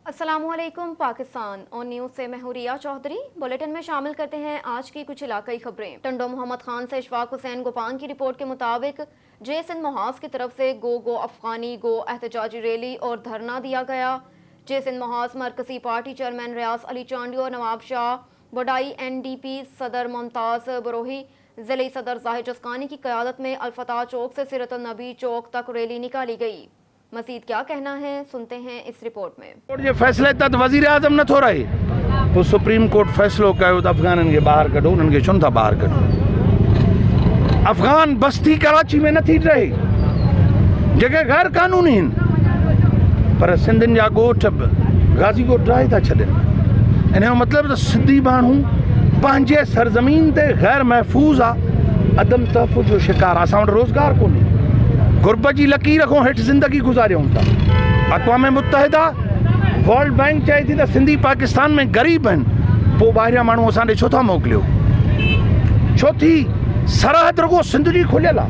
السلام علیکم پاکستان اور نیوز سے میں ہوں ریا چودھری۔ بلیٹن میں شامل کرتے ہیں آج کی کچھ علاقائی خبریں۔ ٹنڈو محمد خان سے اشفاق حسین گوپان کی رپورٹ کے مطابق جے سندھ محاذ کی طرف سے گو افغانی گو احتجاجی ریلی اور دھرنا دیا گیا۔ جے سندھ محاذ مرکزی پارٹی چیئرمین ریاض علی چانڈی اور نواب شاہ بڈائی، این ڈی پی صدر ممتاز بروہی، ضلعی صدر ظاہر چسکانی کی قیادت میں الفتح چوک سے سیرت النبی چوک تک ریلی نکالی گئی۔ مزید کیا کہنا ہے سنتے ہیں اس رپورٹ میں۔ یہ فیصلے تد وزیر اعظم نہ تھو رہے تو سپریم کورٹ فیصلو کہو تو افغانن کے باہر کڈو، انہن کے چھن تھا باہر کڈو۔ افغان بستی کراچی میں نہ تھی رہے جگہ غیر قانونی ہیں، پر سندھن جا گوٹھ غازی کو ڈرائی تھا چھڈن۔ انہوں مطلب تو سندھی مانو پانچے سرزمین تے غیر محفوظ آ، عدم تحفظ جو شکار آ، اساں روزگار کو نہیں، غربت جی لکیر کو ہٹ زندگی گزارے ہوں تا۔ اقوام متحدہ ورلڈ بینک چاہی تھی تا سندھی پاکستان میں غریب ہیں، پو باہریا مانو اساں دے چھو تھا موکلیو، چھو تھی سرحد رگو سندھ جی کھلیلا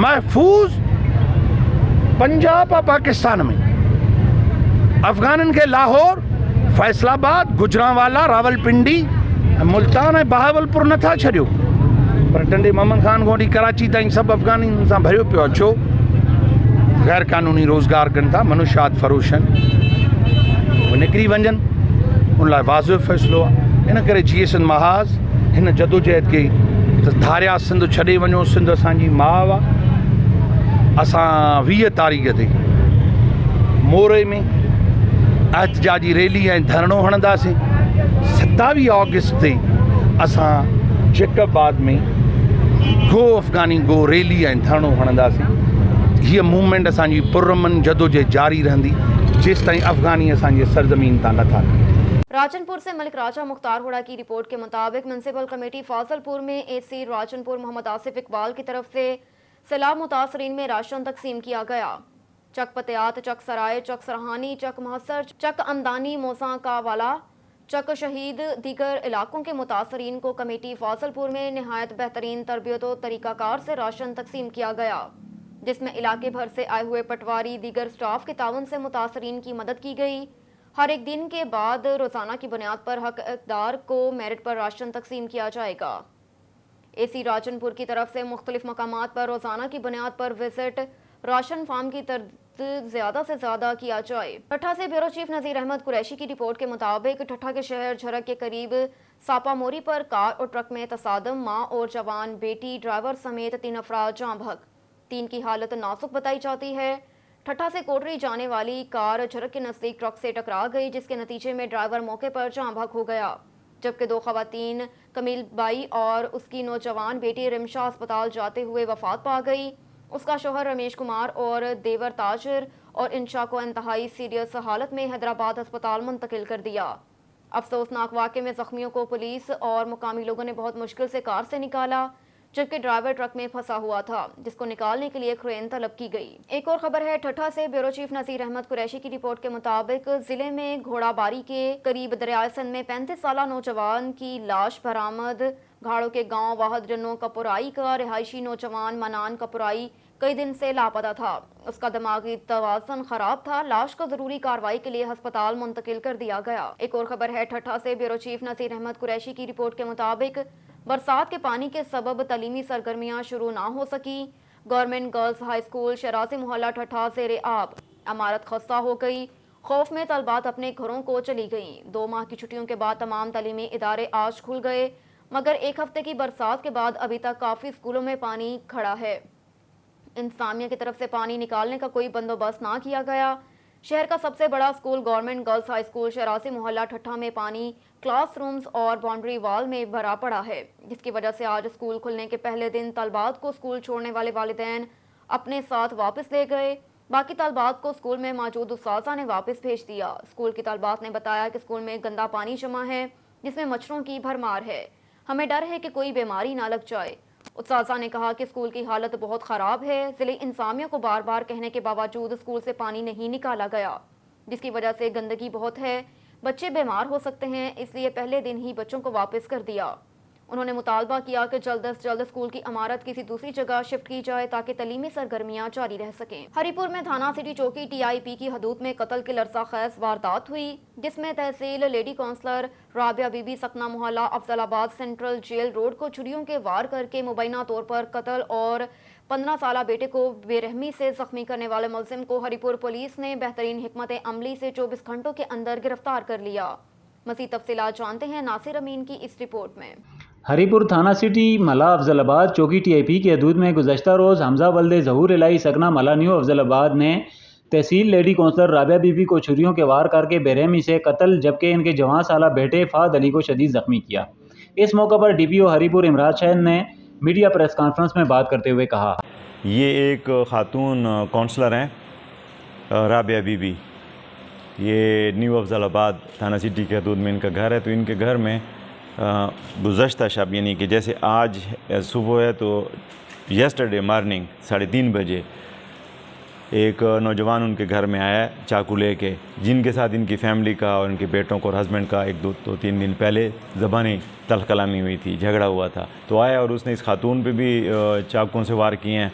محفوظ پنجاب پاکستان میں۔ افغانن کے لاہور، فیصل آباد، گجرانوالا، راول پنڈی، ملتان بہاول پور نہ تھا چھڑیو، پر ٹنڈے محمد خان گوڑی کراچی تائیں سب افغانی انسان بھریو پیو اچھو، غیر قانونی روزگار کن تھا، منشیات فروشن وہ نکری ونجن، ان لائے واضح فیصلو ان کرے جی سندھ محاذ ہن جدوجہد کے دھاریا سندھ چھڑے ونجو، سندھ اسان جی ماں اساں 20 تاریخ تے مورے میں احتجاجی ریلی ہے دھرنو ہندا سے، 27 آگسٹ تے اساں جیکباد میں گو افغانی گو ریلی ہے دھرنو ہندا سے۔ یہ موومنٹ اسان جی پرامن جدوجہد جاری رہندی جس تائیں افغانی اسان جی سرزمین تا نہ تھا۔ راجن پور سے ملک راجہ مختار ہوڑا کی رپورٹ کے مطابق میونسپل کمیٹی فاضل پور میں اے سی راجن پور محمد آصف اقبال کی طرف سے سیلاب متاثرین میں راشن تقسیم کیا گیا۔ چک پتیات، چک سرائے، چک سرہانی، چک محسر، چک امدانی، موساں کا والا، چک شہید دیگر علاقوں کے متاثرین کو کمیٹی فاضل پور میں نہایت بہترین تربیت و طریقہ کار سے راشن تقسیم کیا گیا، جس میں علاقے بھر سے آئے ہوئے پٹواری دیگر سٹاف کے تعاون سے متاثرین کی مدد کی گئی۔ ہر ایک دن کے بعد روزانہ کی بنیاد پر حق اقدار کو میرٹ پر راشن تقسیم کیا جائے گا۔ اے سی راجن پور کی طرف سے مختلف مقامات پر روزانہ کی بنیاد پر وزٹ راشن فارم کی تردید زیادہ سے زیادہ کیا جائے۔ ٹھٹھہ سے بیورو چیف نذیر احمد قریشی کی رپورٹ کے مطابق ٹھٹھہ کے شہر جھرک کے قریب ساپا موری پر کار اور ٹرک میں تصادم، ماں اور جوان بیٹی ڈرائیور سمیت 3 افراد جاں بحق، 3 کی حالت نازک بتائی جاتی ہے۔ ٹھٹھہ سے کوٹری جانے والی کار جھرک کے نزدیک ٹرک سے ٹکرا گئی، جس کے نتیجے میں ڈرائیور موقع پر جاں بحق ہو گیا، جبکہ 2 خواتین کمیل بائی اور اس کی نوجوان بیٹی رمشا اسپتال جاتے ہوئے وفات پا گئی۔ اس کا شوہر رمیش کمار اور دیور تاجر اور انشا کو انتہائی سیریس حالت میں حیدرآباد ہسپتال منتقل کر دیا۔ افسوسناک واقعے میں زخمیوں کو پولیس اور مقامی لوگوں نے بہت مشکل سے کار سے نکالا، جبکہ ڈرائیور ٹرک میں پھنسا ہوا تھا، جس کو نکالنے کے لیے کرین طلب کی گئی۔ ایک اور خبر ہے ٹھٹھہ سے بیورو چیف نذیر احمد قریشی کی رپورٹ کے مطابق ضلع میں گھوڑا باری کے قریب دریائے سندھ میں 35 سالہ نوجوان کی لاش برآمد۔ گھاڑوں کے گاؤں واحد جنوں کپورائی کا رہائشی نوجوان منان کپورائی کئی دن سے لاپتہ تھا، اس کا دماغی توازن خراب تھا، لاش کو ضروری کارروائی کے لیے ہسپتال منتقل کر دیا گیا۔ ایک اور خبر ہے ٹھٹھہ سے بیورو چیف نذیر احمد قریشی کی رپورٹ کے مطابق برسات کے پانی کے سبب تعلیمی سرگرمیاں شروع نہ ہو سکی۔ Government girls high school Shirazi محلہ ٹھٹھہ زیر آب، عمارت خستہ ہو گئی، خوف میں طالبات اپنے گھروں کو چلی گئیں۔ 2 ماہ کی چھٹیوں کے بعد تمام تعلیمی ادارے آج کھل گئے، مگر 1 ہفتے کی برسات کے بعد ابھی تک کافی اسکولوں میں پانی کھڑا ہے۔ انتظامیہ کی طرف سے پانی نکالنے کا کوئی بندوبست نہ کیا گیا۔ شہر کا سب سے بڑا school government girls high school Shirazi محلہ ٹھٹھہ میں پانی کلاس رومز اور باؤنڈری وال میں بھرا پڑا ہے، جس کی وجہ سے آج اسکول کھلنے کے پہلے دن طالبات کو اسکول چھوڑنے والے والدین اپنے ساتھ واپس لے گئے، باقی طالبات کو اسکول میں موجود اساتذہ نے واپس بھیج دیا۔ اسکول کی طالبات نے بتایا کہ اسکول میں گندا پانی جمع ہے، جس میں مچھروں کی بھرمار ہے، ہمیں ڈر ہے کہ کوئی بیماری نہ لگ جائے۔ اساتذہ نے کہا کہ اسکول کی حالت بہت خراب ہے، ضلعی انتظامیہ کو بار بار کہنے کے باوجود اسکول سے پانی نہیں نکالا گیا، جس کی وجہ سے گندگی بہت ہے، بچے بیمار ہو سکتے ہیں، اس لیے پہلے دن ہی بچوں کو واپس کر دیا۔ انہوں نے مطالبہ کیا کہ جلد از جلد اسکول کی عمارت کسی دوسری جگہ شفٹ کی جائے تاکہ تعلیمی سرگرمیاں جاری رہ سکیں۔ ہری پور میں تھانہ سٹی چوکی TIP کی حدود میں قتل کی لرزہ خیز واردات ہوئی، جس میں تحصیل lady councillor Rabia Bibi سکنہ محلہ افضل آباد سینٹرل جیل روڈ کو چھریوں کے وار کر کے مبینہ طور پر قتل اور 15 سالہ بیٹے کو بے رحمی سے زخمی کرنے والے ملزم کو ہری پور پولیس نے بہترین حکمت عملی سے 24 گھنٹوں کے اندر گرفتار کر لیا۔ مزید تفصیلات جانتے ہیں ناصر امین کی اس رپورٹ میں۔ ہری پور تھانہ سٹی ملہ افضل آباد چوکی TIP کی حدود میں گزشتہ روز حمزہ ولد ظہور الہی سکنہ ملہ نیو افضل آباد نے تحصیل lady councillor Rabia Bibi کو چھریوں کے وار کر کے بے رحمی سے قتل جبکہ ان کے جوان سالہ بیٹے فہد علی کو شدید زخمی کیا۔ اس موقع پر DPO ہری پور امراض شہید نے میڈیا پریس کانفرنس میں بات کرتے ہوئے کہا، یہ ایک خاتون کونسلر ہیں رابعہ بی بی، یہ نیو افضل آباد تھانہ سٹی کے حدود میں ان کا گھر ہے۔ تو ان کے گھر میں گزشتہ شب یعنی کہ جیسے آج صبح ہے تو یسٹرڈے مارننگ 3:30 بجے ایک نوجوان ان کے گھر میں آیا چاقو لے کے، جن کے ساتھ ان کی فیملی کا اور ان کے بیٹوں کو اور ہسبینڈ کا 2-3 دن پہلے زبانی تلخ کلامی ہوئی تھی، جھگڑا ہوا تھا۔ تو آیا اور اس نے اس خاتون پہ بھی چاقوں سے وار کیے ہیں۔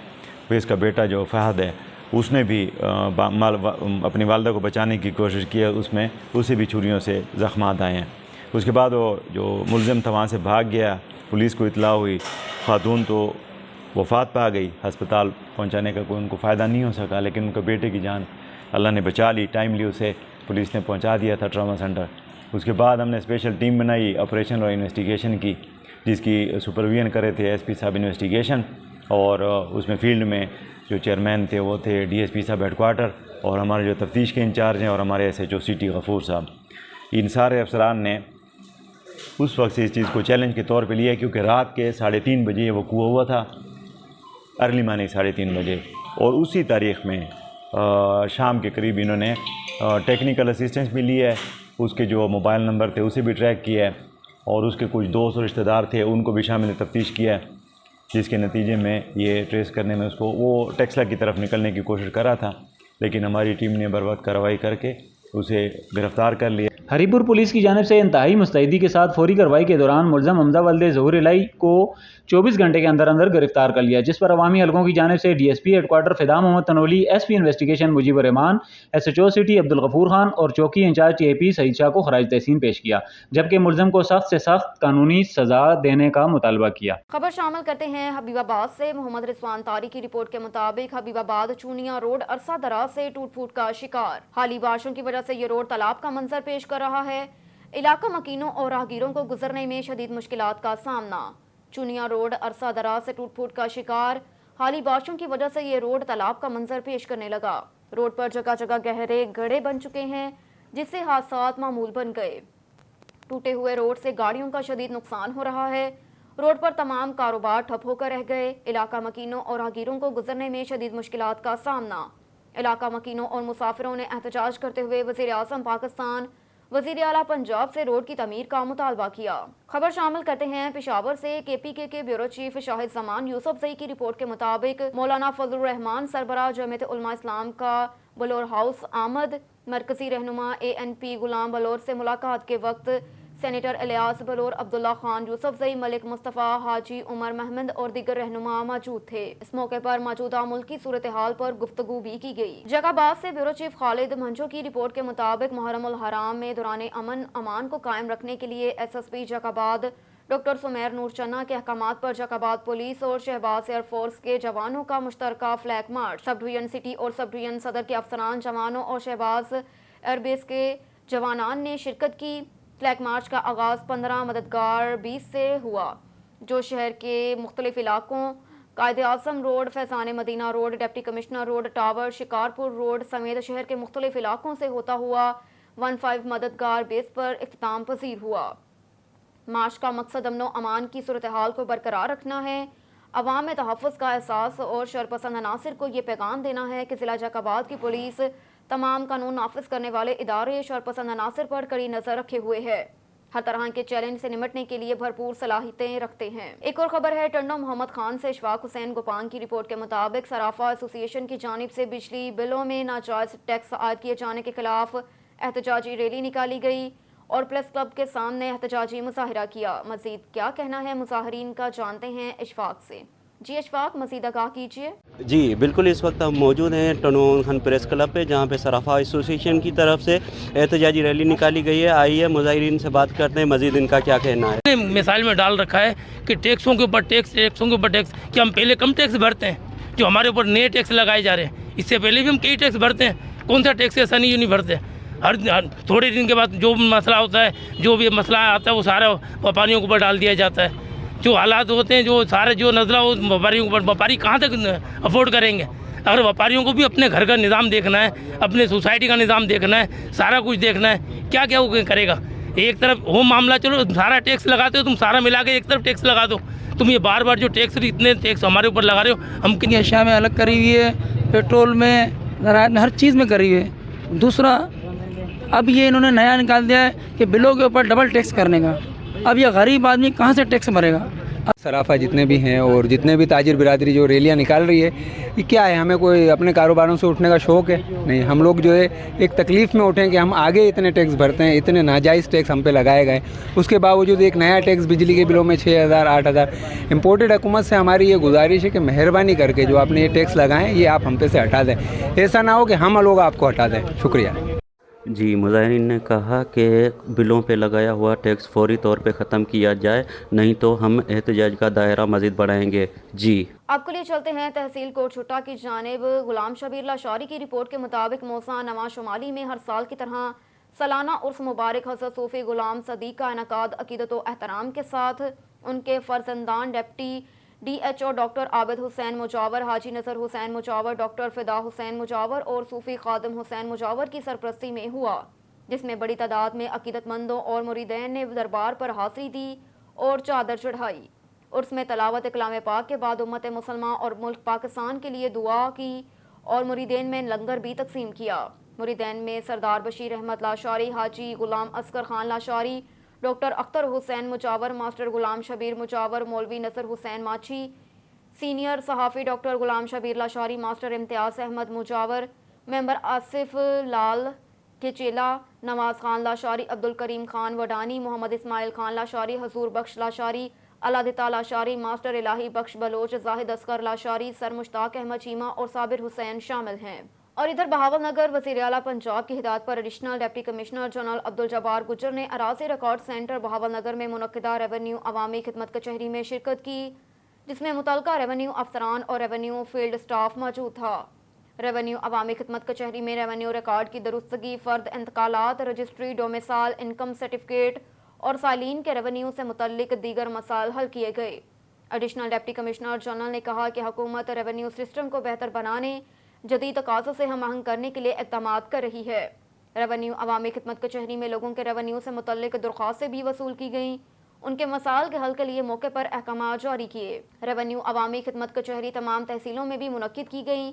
پھر اس کا بیٹا جو فہد ہے اس نے بھی اپنی والدہ کو بچانے کی کوشش کی ہے، اس میں اسے بھی چھریوں سے زخمات آئے ہیں۔ اس کے بعد وہ جو ملزم تھا وہاں سے بھاگ گیا، پولیس کو اطلاع ہوئی، خاتون تو وفات پا گئی، ہسپتال پہنچانے کا کوئی ان کو فائدہ نہیں ہو سکا، لیکن ان کے بیٹے کی جان اللہ نے بچا لی، ٹائملی اسے پولیس نے پہنچا دیا تھا ٹراما سینٹر۔ اس کے بعد ہم نے اسپیشل ٹیم بنائی آپریشن اور انویسٹیگیشن کی، جس کی سپرویژن کرے تھے SP صاحب انویسٹیگیشن، اور اس میں فیلڈ میں جو چیئرمین تھے وہ تھے DSP صاحب ہیڈ کوارٹر، اور ہمارے جو تفتیش کے انچارج ہیں اور ہمارے SHO سٹی غفور صاحب۔ ان سارے افسران نے اس وقت سے اس چیز کو چیلنج کے طور پہ لیا، کیونکہ رات کے 3:30 بجے یہ وقوع ہوا تھا، ارلی مارننگ 3:30 بجے، اور اسی تاریخ میں شام کے قریب انہوں نے ٹیکنیکل اسسٹنس بھی لی ہے، اس کے جو موبائل نمبر تھے اسے بھی ٹریک کیا ہے، اور اس کے کچھ دوست اور رشتہ دار تھے ان کو بھی شامل تفتیش کیا ہے، جس کے نتیجے میں یہ ٹریس کرنے میں اس کو وہ ٹیکسلا کی طرف نکلنے کی کوشش کر رہا تھا، لیکن ہماری ٹیم نے بر وقت کارروائی کر کے اسے گرفتار کر لیا۔ ہری پور پولیس کی جانب سے انتہائی مستعدی کے ساتھ فوری کارروائی کے دوران ملزم حمزہ ولد ظہور الہی کو 24 گھنٹے کے اندر گرفتار کر لیا، جس پر عوامی حلقوں کی جانب سے DSP ہیڈ کوارٹر فدا محمد تنولی، SP انویسٹیگیشن مجیب الرحمان، SHO سٹی عبدالغفور خان اور چوکی انچارج TIP سعید شاہ کو خراج تحسین پیش کیا، جبکہ ملزم کو سخت سے سخت قانونی سزا دینے کا مطالبہ کیا۔ خبر شامل کرتے ہیں حبیب آباد سے۔ محمد رضوان طاری کی رپورٹ کے مطابق حبیب آباد چونیا روڈ عرصہ دراز سے ٹوٹ پھوٹ کا شکار، حالی بارشوں کی وجہ سے یہ روڈ تالاب کا منظر پیش کر رہا ہے۔ علاقہ مکینوں اور راہگیروں کو گزرنے میں شدید مشکلات کا سامنا۔ چونیا روڈ عرصہ دراز سے ٹوٹ پھوٹ کا شکار، حالی بارشوں کی وجہ سے یہ روڈ تالاب کا منظر پیش کرنے لگا۔ روڈ پر جگہ جگہ گہرے گڑھے بن چکے ہیں، جس سے حادثات معمول بن گئے۔ ٹوٹے ہوئے روڈ سے گاڑیوں کا شدید نقصان ہو رہا ہے۔ روڈ پر تمام کاروبار ٹھپ ہو کر رہ گئے۔ علاقہ مکینوں اور راہگیروں کو گزرنے میں شدید مشکلات کا سامنا۔ علاقہ مکینوں اور مسافروں نے احتجاج کرتے ہوئے وزیر اعظم پاکستان، وزیر اعلیٰ پنجاب سے روڈ کی تعمیر کا مطالبہ کیا۔ خبر شامل کرتے ہیں پشاور سے۔ KPK کے بیورو چیف شاہد زمان یوسف زئی کی رپورٹ کے مطابق مولانا فضل الرحمان سربراہ جمعیت علماء اسلام کا بلور ہاؤس آمد۔ مرکزی رہنما ANP غلام بلور سے ملاقات کے وقت سینیٹر الیاس بلور، عبداللہ خان یوسف زئی، ملک مصطفیٰ، حاجی عمر محمد اور دیگر رہنما موجود تھے۔ اس موقع پر موجودہ ملکی صورتحال پر گفتگو بھی کی گئی۔ جگ آباد سے بیورو چیف خالد منجو کی رپورٹ کے مطابق محرم الحرام میں دوران امن امان کو قائم رکھنے کے لیے SSP جگ آباد ڈاکٹر سمیر نور چنا کے احکامات پر جگ آباد پولیس اور شہباز ایئر فورس کے جوانوں کا مشترکہ فلیگ مارچ۔ سب ڈویژن سٹی اور سب ڈویژن صدر کے افسران، جوانوں اور شہباز ایئر بیس کے جوانان نے شرکت کی۔ فلیگ مارچ کا آغاز 15 مددگار 20 سے ہوا، جو شہر کے مختلف علاقوں Quaid-e-Azam road, Faizan Madina road, deputy commissioner road, tower, Shikarpur road سمیت شہر کے مختلف علاقوں سے ہوتا ہوا 15 مددگار بیس پر اختتام پذیر ہوا۔ مارچ کا مقصد امن و امان کی صورتحال کو برقرار رکھنا ہے، عوام میں تحفظ کا احساس اور شرپسند عناصر کو یہ پیغام دینا ہے کہ ضلع جگ آباد کی پولیس تمام قانون نافذ کرنے والے ادارے شرپسند عناصر پر کڑی نظر رکھے ہوئے ہے، ہر طرح کے چیلنج سے نمٹنے کے لیے بھرپور صلاحیتیں رکھتے ہیں۔ ایک اور خبر ہے ٹنڈو محمد خان سے۔ اشفاق حسین گوپان کی رپورٹ کے مطابق صرافہ ایسوسی ایشن کی جانب سے بجلی بلوں میں ناجائز ٹیکس عائد کیے جانے کے خلاف احتجاجی ریلی نکالی گئی اور پریس کلب کے سامنے احتجاجی مظاہرہ کیا. مزید کیا کہنا ہے مظاہرین کا، جانتے ہیں اشفاق سے. جی اشفاق، مزید آگاہ کیجیے. جی بالکل، اس وقت ہم موجود ہیں ٹنون خان پریس کلب پہ، جہاں پہ صرافہ ایسوسی ایشن کی طرف سے احتجاجی ریلی نکالی گئی ہے. آئیے مظاہرین سے بات کرتے ہیں، مزید ان کا کیا کہنا ہے. مثال میں ڈال رکھا ہے کہ ٹیکسوں کے اوپر ٹیکس کہ ہم پہلے کم ٹیکس بھرتے ہیں، جو ہمارے اوپر نئے ٹیکس لگائے جا رہے ہیں. اس سے پہلے بھی ہم کئی ٹیکس بھرتے ہیں، کون سا ٹیکس ایسا نہیں جو نہیں بھرتے. ہر تھوڑے دن کے بعد جو بھی مسئلہ ہوتا ہے، جو بھی مسئلہ آتا ہے، وہ سارا وپاریوں کے اوپر ڈال دیا جاتا ہے. جو حالات ہوتے ہیں، جو سارے جو نزلہ وہ وپاریوں کے اوپر، وپاری کہاں تک افورڈ کریں گے. اگر وپاریوں کو بھی اپنے گھر کا نظام دیکھنا ہے، اپنے سوسائٹی کا نظام دیکھنا ہے، سارا کچھ دیکھنا ہے، کیا کیا وہ کرے گا. ایک طرف ہو معاملہ، چلو سارا ٹیکس لگاتے ہو تم، سارا ملا کے ایک طرف ٹیکس لگا دو. تم یہ بار بار جو ٹیکس اتنے ٹیکس ہمارے اوپر لگا رہے ہو. ہم کی اشیاء میں الگ کری ہوئی ہے، پیٹرول میں، ذرائع میں، ہر چیز میں کری ہوئی ہے. دوسرا اب یہ انہوں نے نیا نکال دیا ہے کہ بلوں کے اوپر ڈبل ٹیکس کرنے کا. اب یہ غریب آدمی کہاں سے ٹیکس بھرے گا. صرافہ جتنے بھی ہیں اور جتنے بھی تاجر برادری جو ریلیاں نکال رہی ہے، یہ کیا ہے؟ ہمیں کوئی اپنے کاروباروں سے اٹھنے کا شوق ہے؟ نہیں، ہم لوگ جو ہے ایک تکلیف میں اٹھیں کہ ہم آگے اتنے ٹیکس بھرتے ہیں، اتنے ناجائز ٹیکس ہم پہ لگائے گئے. اس کے باوجود ایک نیا ٹیکس بجلی کے بلوں میں 6,000 8,000. امپورٹڈ حکومت سے ہماری یہ گزارش ہے کہ مہربانی کر کے جو آپ نے یہ ٹیکس لگائیں، یہ آپ ہم پہ سے ہٹا دیں. ایسا نہ ہو کہ ہم لوگ آپ کو ہٹا دیں. شکریہ. جی مظاہرین نے کہا کہ بلوں پہ لگایا ہوا ٹیکس فوری طور پہ ختم کیا جائے، نہیں تو ہم احتجاج کا دائرہ مزید بڑھائیں گے. جی آپ کے لیے چلتے ہیں تحصیل کوٹ چھٹا کی جانب. غلام شبیر لاشاری کی رپورٹ کے مطابق موسیٰ نواز شمالی میں ہر سال کی طرح سالانہ عرس مبارک حضرت صوفی غلام صدیق کا انعقاد عقیدت و احترام کے ساتھ ان کے فرزندان deputy D H O doctor Abid Hussain Mujawar, Haji نصر حسین مجاور، ڈاکٹر فدا حسین مجاور اور صوفی خادم حسین مجاور کی سرپرستی میں ہوا، جس میں بڑی تعداد میں عقیدت مندوں اور مریدین نے دربار پر حاضری دی اور چادر چڑھائی. عرس میں تلاوت کلام پاک کے بعد امت مسلمہ اور ملک پاکستان کے لیے دعا کی اور مریدین میں لنگر بھی تقسیم کیا. مریدین میں سردار بشیر احمد لاشاری، حاجی غلام اصغر خان لاشاری، ڈاکٹر اختر حسین مجاور، ماسٹر غلام شبیر مجاور، مولوی نصر حسین ماچھی، سینئر صحافی ڈاکٹر غلام شبیر لاشاری، ماسٹر امتیاز احمد مجاور، ممبر آصف لال کچیلا، نواز خان لاشاری، عبدالکریم خان وڈانی، محمد اسماعیل خان لاشاری، حضور بخش لاشاری، علادتا لاشاری، ماسٹر الہی بخش بلوچ، زاہد اصغر لاشاری، سر مشتاق احمد چیمہ اور صابر حسین شامل ہیں. اور ادھر بہاول نگر وزیر اعلیٰ پنجاب کی ہدایت پر additional deputy commissioner general Abdul Jabbar Gujjar نے اراضی ریکارڈ سینٹر بہاول نگر میں منعقدہ ریونیو عوامی خدمت کچہری میں شرکت کی، جس میں متعلقہ ریونیو افسران اور ریونیو فیلڈ سٹاف موجود تھا. ریونیو عوامی خدمت کچہری میں ریونیو ریکارڈ کی درستگی، فرد انتقالات، رجسٹری، ڈومیسائل، انکم سرٹیفکیٹ اور سائلین کے ریونیو سے متعلق دیگر مسائل حل کیے گئے. ایڈیشنل ڈپٹی کمشنر جنرل نے کہا کہ حکومت ریونیو سسٹم کو بہتر بنانے، جدید تقاضوں سے ہم آہنگ کرنے کے لیے اقدامات کر رہی ہے. ریونیو عوامی خدمت کچہری میں لوگوں کے ریونیو سے متعلق درخواستیں بھی وصول کی گئیں، ان کے مسائل کے حل کے لیے موقع پر احکامات جاری کیے. ریونیو عوامی خدمت کچہری تمام تحصیلوں میں بھی منعقد کی گئیں،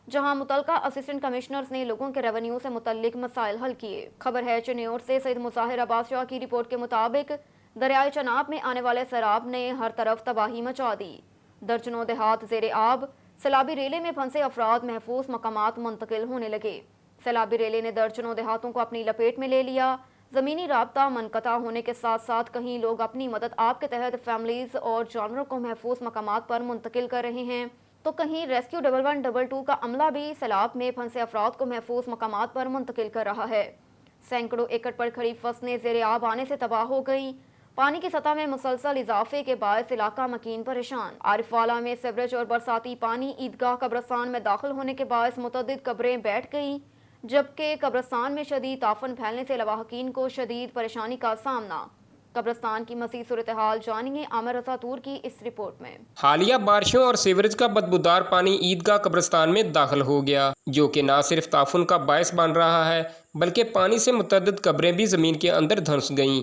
جہاں متعلقہ اسسٹنٹ کمشنرز نے لوگوں کے ریونیو سے متعلق مسائل حل کیے. خبر ہے چنیور سے. سید مظاہر عباس شاہ کی رپورٹ کے مطابق دریائے چناب میں آنے والے سیلاب نے ہر طرف تباہی مچا دی. درجنوں دیہات زیر آب. سیلابی ریلے میں پھنسے افراد محفوظ مقامات منتقل ہونے لگے. سیلابی ریلے نے درجنوں دیہاتوں کو اپنی لپیٹ میں لے لیا. زمینی رابطہ منقطع ہونے کے ساتھ ساتھ کہیں لوگ اپنی مدد آپ کے تحت فیملیز اور جانوروں کو محفوظ مقامات پر منتقل کر رہے ہیں، تو کہیں ریسکیو 1122 کا عملہ بھی سیلاب میں پھنسے افراد کو محفوظ مقامات پر منتقل کر رہا ہے. سینکڑوں ایکڑ پر کھڑی فصلیں زیر آب آنے سے تباہ ہو گئیں. پانی کی سطح میں مسلسل اضافے کے باعث علاقہ مکین پریشان. عارف والا میں سیوریج اور برساتی پانی عیدگاہ قبرستان میں داخل ہونے کے باعث متعدد قبریں بیٹھ گئیں، جبکہ قبرستان میں شدید تعفن پھیلنے سے لواحقین کو شدید پریشانی کا سامنا. قبرستان کی مزید صورتحال جانیے عامر رضا طور کی اس رپورٹ میں. حالیہ بارشوں اور سیوریج کا بدبودار پانی عیدگاہ قبرستان میں داخل ہو گیا، جو کہ نہ صرف تعفن کا باعث بن رہا ہے بلکہ پانی سے متعدد قبریں بھی زمین کے اندر دھنس گئیں.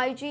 IG